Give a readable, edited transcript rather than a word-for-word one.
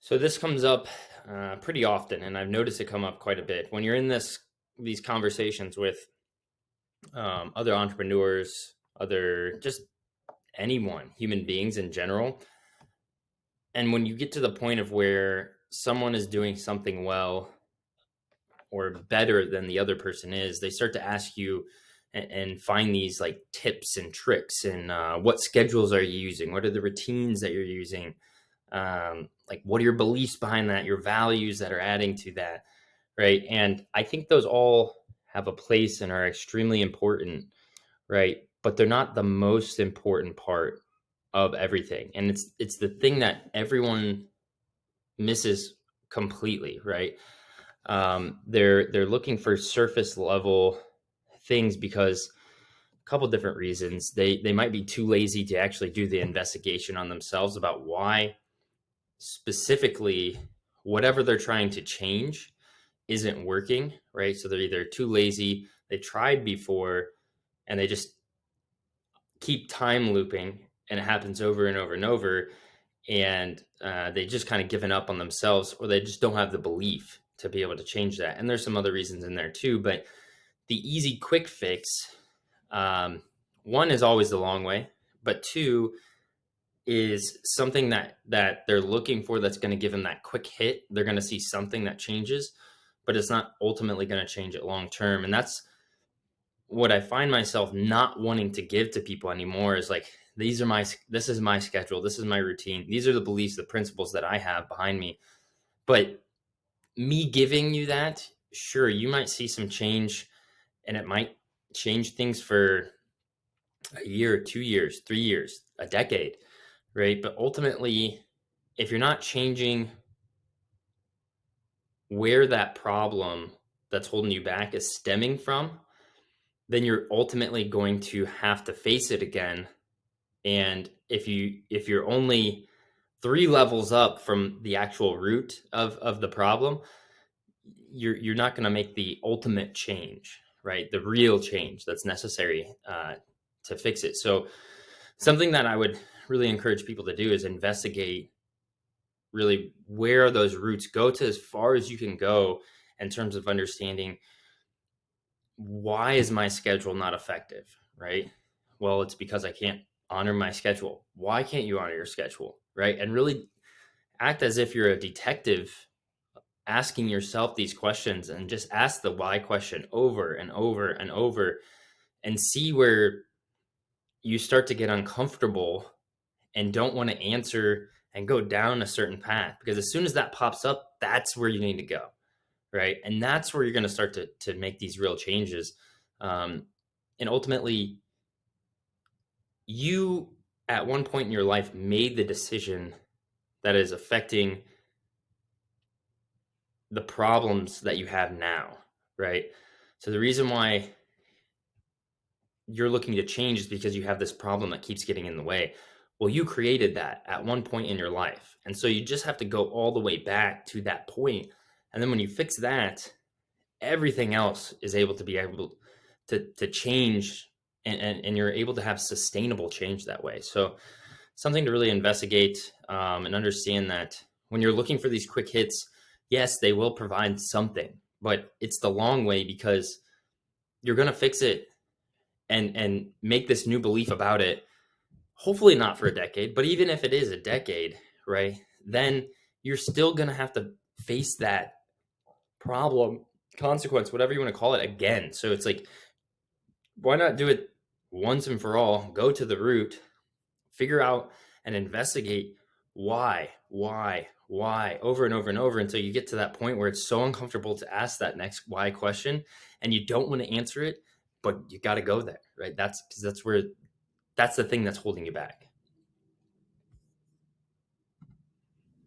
So this comes up pretty often, and I've noticed it come up quite a bit when you're in these conversations with other entrepreneurs, other just anyone, human beings in general. And when you get to the point of where someone is doing something well or better than the other person is, they start to ask you and find these like tips and tricks and what schedules are you using? What are the routines that you're using? Like what are your beliefs behind that, your values that are adding to that, right? And I think those all have a place and are extremely important, right? But they're not the most important part of everything, and it's the thing that everyone misses completely, right? They're looking for surface level things because a couple different reasons. They might be too lazy to actually do the investigation on themselves about why specifically whatever they're trying to change isn't working, right? So they're either too lazy, they tried before, and they just keep time looping, and it happens over and over and over. And they just kind of given up on themselves, or they just don't have the belief to be able to change that. And there's some other reasons in there too. But the easy, quick fix, um, one is always the long way, but two is something that they're looking for that's going to give them that quick hit. They're going to see something that changes, but it's not ultimately going to change it long term. And that's what I find myself not wanting to give to people anymore is like, this is my schedule. This is my routine. These are the beliefs, the principles that I have behind me. But me giving you that, sure, you might see some change and it might change things for a year, 2 years, 3 years, a decade, right? But ultimately, if you're not changing where that problem that's holding you back is stemming from, then you're ultimately going to have to face it again. And if you're only three levels up from the actual root of the problem, you're not going to make the ultimate change, right? The real change that's necessary to fix it. So something that I would really encourage people to do is investigate really where those roots go to as far as you can go in terms of understanding why is my schedule not effective, right? Well, it's because I can't honor my schedule. Why can't you honor your schedule, right? And really act as if you're a detective asking yourself these questions, and just ask the why question over and over and over, and see where you start to get uncomfortable and don't want to answer and go down a certain path, because as soon as that pops up, that's where you need to go, right? And that's where you're going to start to make these real changes. um, and ultimately, you at one point in your life made the decision that is affecting the problems that you have now, right? So the reason why you're looking to change is because you have this problem that keeps getting in the way. Well, you created that at one point in your life. And so you just have to go all the way back to that point. And then when you fix that, everything else is able to be able to change, and you're able to have sustainable change that way. So something to really investigate, and understand that when you're looking for these quick hits, yes, they will provide something, but it's the long way, because you're going to fix it and make this new belief about it, hopefully not for a decade, but even if it is a decade, right, then you're still going to have to face that problem, consequence, whatever you want to call it, again. So it's like, why not do it once and for all? Go to the root, figure out and investigate why over and over and over, until you get to that point where it's so uncomfortable to ask that next why question, and you don't want to answer it, but you got to go there, right? That's because that's the thing that's holding you back.